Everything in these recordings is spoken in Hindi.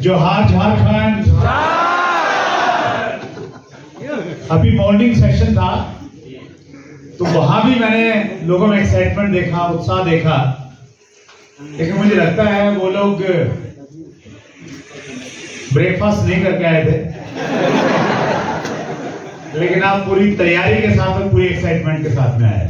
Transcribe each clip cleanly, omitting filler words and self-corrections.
जोहार झारखंड। अभी मॉर्निंग सेशन था तो वहां भी मैंने लोगों में एक्साइटमेंट देखा, उत्साह देखा, लेकिन मुझे लगता है वो लोग ब्रेकफास्ट नहीं करके आए थे, लेकिन आप पूरी तैयारी के साथ और पूरी एक्साइटमेंट के साथ में आए।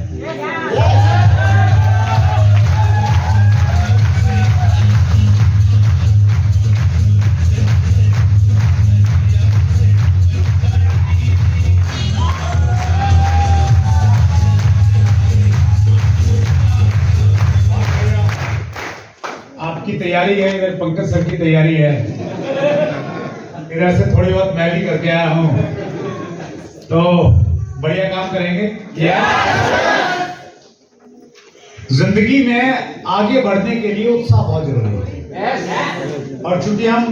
आपकी तैयारी है, इधर पंकज सर की तैयारी है, इधर से थोड़ी बहुत मैं भी करके आया हूं, तो बढ़िया काम करेंगे। जिंदगी में आगे बढ़ने के लिए उत्साह बहुत जरूरी है, और चूंकि हम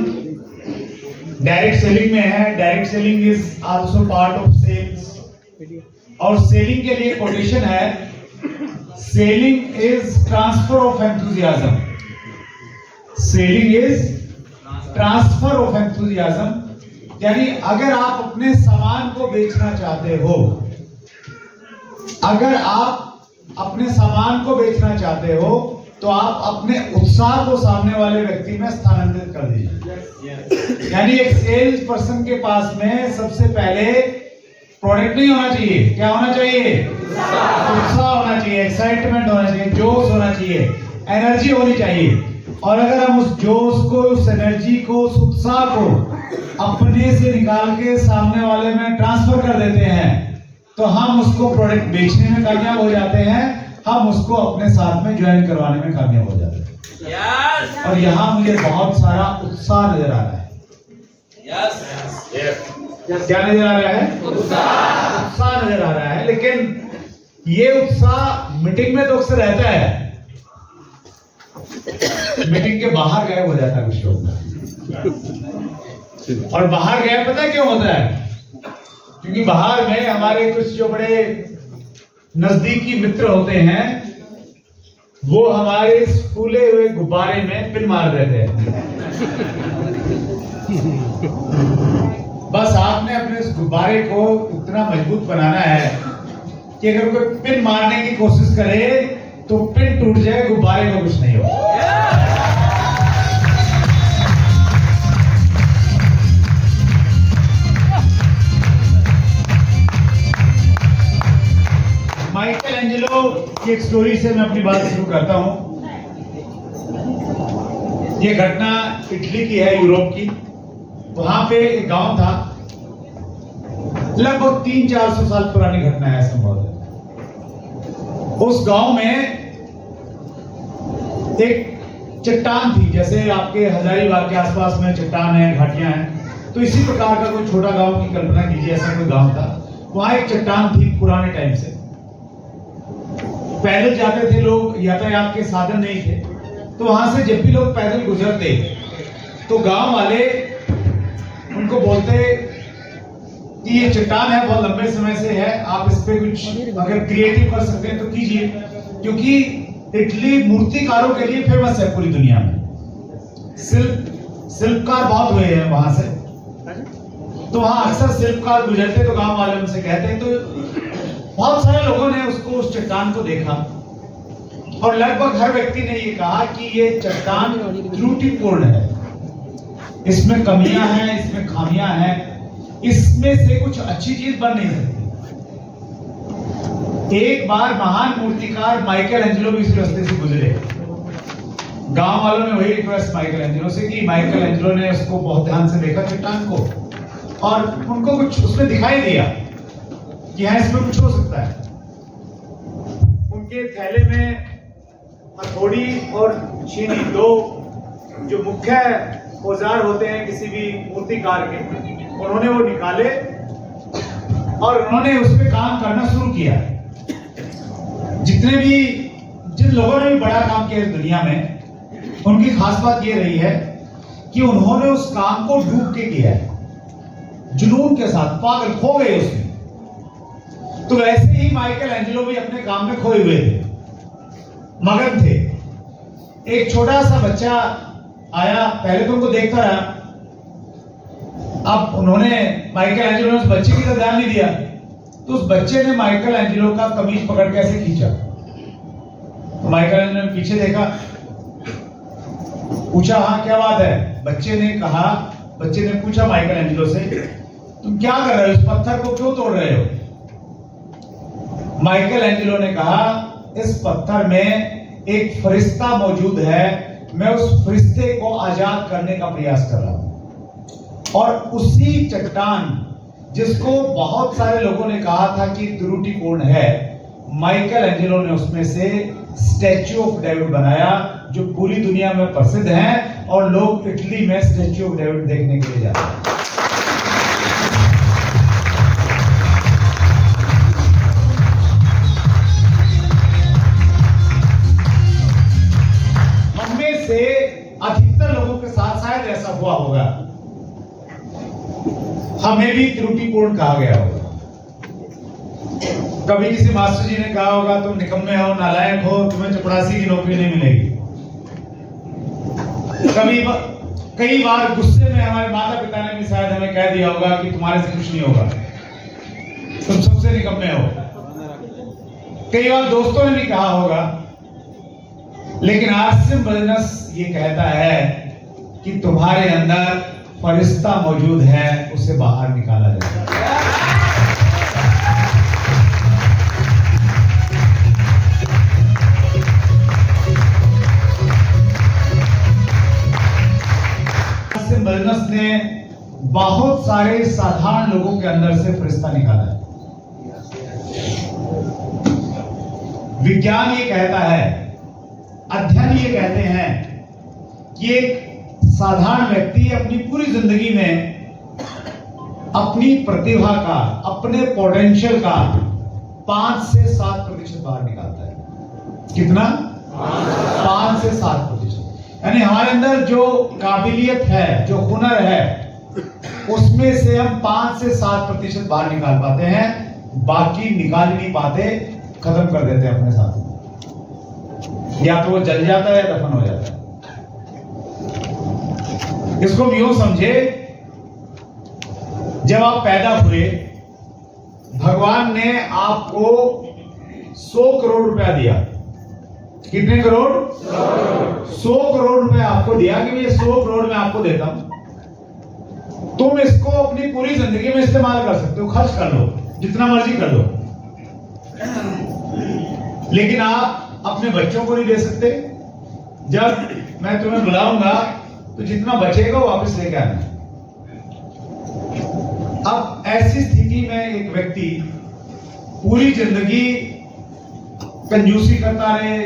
डायरेक्ट सेलिंग में है, direct selling is also part of sales, और सेलिंग के लिए कोटेशन है, selling is transfer of enthusiasm. Selling is transfer of enthusiasm, यानी अगर आप अपने सामान को बेचना चाहते हो, अगर आप अपने सामान को बेचना चाहते हो, तो आप अपने उत्साह को सामने वाले व्यक्ति में स्थानांतरित कर दीजिए। यानी एक सेल्स पर्सन के पास में सबसे पहले प्रोडक्ट नहीं होना चाहिए, क्या होना चाहिए? उत्साह होना चाहिए, एक्साइटमेंट होना चाहिए, जोश होना चाहिए, एनर्जी होनी चाहिए। और अगर हम उस जोश को, उस एनर्जी को, उस उत्साह को अपने से निकाल के सामने वाले में ट्रांसफर कर देते हैं, तो हम उसको प्रोडक्ट बेचने में कामयाब हो जाते हैं, हम उसको अपने साथ में ज्वाइन करवाने में कामयाब हो जाते हैं। और यहाँ मुझे बहुत सारा उत्साह नजर आ रहा है। क्या नजर आ रहा है? उत्साह नजर आ रहा है, लेकिन ये उत्साह मीटिंग में तो अक्सर रहता है, मीटिंग के बाहर गायब हो जाता है कुछ लोग। और बाहर गए पता है क्यों होता है? क्योंकि बाहर में हमारे कुछ जो बड़े नजदीकी मित्र होते हैं, वो हमारे फूले हुए गुब्बारे में पिन मार देते हैं। बस आपने अपने इस गुब्बारे को इतना मजबूत बनाना है कि अगर कोई पिन मारने की कोशिश करे तो पिन टूट जाए, गुब्बारे को कुछ नहीं हो। माइकल एंजेलो की एक स्टोरी से मैं अपनी बात शुरू करता हूं। ये घटना इटली की है, यूरोप की। वहां पे एक गांव था, लगभग 300-400 साल पुरानी घटना है संभवतः। उस गांव में एक चट्टान थी, जैसे आपके हजारीबाग के आसपास में चट्टान है, घाटियां हैं, तो इसी प्रकार का कोई छोटा गांव की कल्पना कीजिए, ऐसा कोई गांव था। वहां एक चट्टान थी पुराने टाइम से, पैदल जाते थे लोग, यातायात के साधन नहीं थे, तो वहां से जब भी लोग पैदल गुजरते तो गांव वाले उनको बोलते कि ये चट्टान है, बहुत लंबे समय से है, आप इस पे कुछ अगर क्रिएटिव कर सकते हैं तो कीजिए, क्योंकि इटली मूर्तिकारों के लिए फेमस है पूरी दुनिया में। शिल्पकार बहुत हुए हैं वहां से, तो वहां अक्सर शिल्पकार गुजरते तो गांव वाले उनसे कहते हैं, तो बहुत सारे लोगों ने उसको, उस चट्टान को देखा, और लगभग हर व्यक्ति ने ये कहा कि ये चट्टान त्रुटिपूर्ण है, इसमें कमियां हैं, इसमें खामियां हैं, इसमें से कुछ अच्छी चीज बन नहीं सकती। एक बार महान मूर्तिकार माइकल एंजेलो भी इस रास्ते से गुजरे। गांव वालों ने वही रिक्वेस्ट माइकल एंजेलो से की। माइकल एंजेलो ने उसको बहुत ध्यान से देखा चट्टान को, और उनको कुछ उसमें दिखाई दिया कि हाँ, इसमें कुछ हो सकता है। उनके थैले में हथौड़ी और छीनी, दो जो मुख्य औजार होते हैं किसी भी मूर्तिकार के, उन्होंने वो निकाले और उन्होंने उस पर काम करना शुरू किया। जिन लोगों ने भी बड़ा काम किया इस दुनिया में, उनकी खास बात ये रही है कि उन्होंने उस काम को डूब के किया है, जुनून के साथ, पागल खो गए उसमें। तो वैसे ही माइकल एंजेलो भी अपने काम में खोए हुए थे, मगन थे। एक छोटा सा बच्चा आया, पहले तो उनको देखता रहा, अब उन्होंने माइकल एंजेलो ने उस बच्चे की तरफ ध्यान नहीं दिया, तो उस बच्चे ने माइकल एंजेलो का कमीज पकड़ के ऐसे खींचा। तो माइकल एंजेलो ने पीछे देखा, पूछा हाँ क्या बात है? बच्चे ने पूछा माइकल एंजेलो से, तुम क्या कर रहे हो, इस पत्थर को क्यों तोड़ रहे हो? माइकल एंजेलो ने कहा, इस पत्थर में एक फरिश्ता मौजूद है, मैं उस फरिश्ते को आजाद करने का प्रयास कर रहा हूं। और उसी चट्टान जिसको बहुत सारे लोगों ने कहा था कि त्रुटिपूर्ण है, माइकल एंजेलो ने उसमें से स्टैच्यू ऑफ डेविड बनाया, जो पूरी दुनिया में प्रसिद्ध है और लोग इटली में स्टैच्यू ऑफ डेविड देखने के लिए जाते हैं। हम में से अधिकतर लोगों के साथ शायद ऐसा हुआ होगा, हमें भी त्रुटिपूर्ण कहा गया होगा। कभी किसी मास्टर जी ने कहा होगा तुम निकम्मे हो, नालायक हो, तुम्हें चपरासी की नौकरी नहीं मिलेगी। कई बार गुस्से में हमारे माता पिता ने भी शायद हमें कह दिया होगा कि तुम्हारे से कुछ नहीं होगा, तुम सबसे निकम्मे हो। कई बार दोस्तों ने भी कहा होगा, लेकिन आसिम बर्नस ये कहता है कि तुम्हारे अंदर फरिश्ता मौजूद है, उसे बाहर निकाला जाए। आसिम बर्नस ने बहुत सारे साधारण लोगों के अंदर से फरिश्ता निकाला है। विज्ञान ये कहता है, अध्ययन ये कहते हैं कि एक साधारण व्यक्ति अपनी पूरी जिंदगी में अपनी प्रतिभा का, अपने पोटेंशियल का 5 से 7% बाहर निकालता है। कितना? 5 से 7%। यानी हमारे अंदर जो काबिलियत है, जो हुनर है, उसमें से हम 5 से 7% बाहर निकाल पाते हैं, बाकी निकाल नहीं पाते, खत्म कर देते हैं अपने साथ। या तो वो जल जाता है या दफन हो जाता है। इसको यूं समझे, जब आप पैदा हुए, भगवान ने आपको 100 करोड़ रुपया दिया। कितने करोड़? 100 करोड़ रुपया आपको दिया कि ये 100 करोड़ मैं आपको देता हूं, तुम इसको अपनी पूरी जिंदगी में इस्तेमाल कर सकते हो, खर्च कर लो, जितना मर्जी कर लो, लेकिन आप अपने बच्चों को नहीं दे सकते। जब मैं तुम्हें बुलाऊंगा तो जितना बचेगा वो वापस लेके आना। अब ऐसी स्थिति में एक व्यक्ति पूरी जिंदगी कंजूसी करता रहे,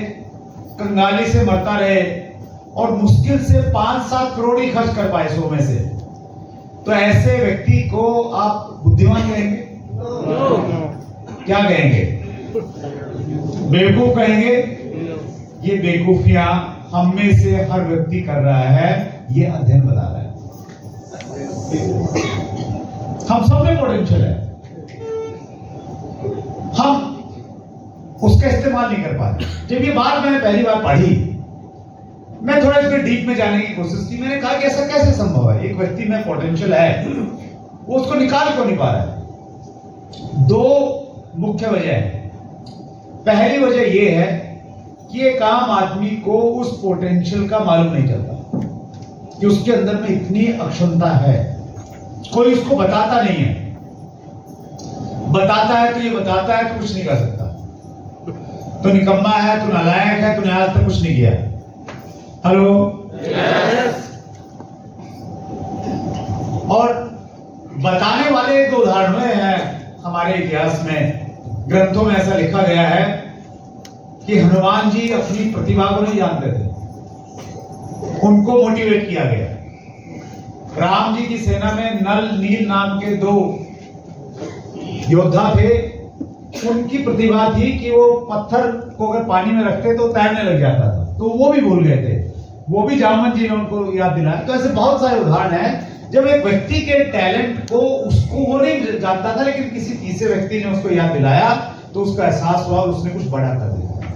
कंगाली से मरता रहे और मुश्किल से 5-7 करोड़ ही खर्च कर पाए 100 में से, तो ऐसे व्यक्ति को आप बुद्धिमान कहेंगे? क्या कहेंगे? बेवकूफ कहेंगे? ये बेवकूफियां हम में से हर व्यक्ति कर रहा है, ये अध्ययन बता रहा है। हम सब में पोटेंशियल है, हम उसका इस्तेमाल नहीं कर पाते। जब ये बात मैंने पहली बार पढ़ी, मैं थोड़ा इसमें डीप में जाने की कोशिश की। मैंने कहा कि ऐसा कैसे संभव है, एक व्यक्ति में पोटेंशियल है, वो उसको निकाल क्यों नहीं पा रहा है? 2 मुख्य वजह है। पहली वजह यह है कि एक आम आदमी को उस पोटेंशियल का मालूम नहीं चलता कि उसके अंदर में इतनी अक्षमता है, कोई उसको बताता नहीं है। बताता है तो ये बताता है तो कुछ नहीं कर सकता, तो निकम्मा है, तो नालायक है, तूने आज तक कुछ नहीं किया। हेलो, और बताने वाले 2 उदाहरण हैं हमारे इतिहास में, ग्रंथों में ऐसा लिखा गया है कि हनुमान जी अपनी प्रतिभा को नहीं जानते थे, उनको मोटिवेट किया गया। राम जी की सेना में नल नील नाम के 2 योद्धा थे, उनकी प्रतिभा थी कि वो पत्थर को अगर पानी में रखते तो तैरने लग जाता था, तो वो भी भूल गए थे, वो भी जामन जी ने उनको याद दिलाया। तो ऐसे बहुत सारे उदाहरण हैं जब एक व्यक्ति के टैलेंट को उसको वो नहीं जानता था, लेकिन किसी तीसरे व्यक्ति ने उसको याद दिलाया तो उसका एहसास हुआ, उसने कुछ बड़ा कर दिया।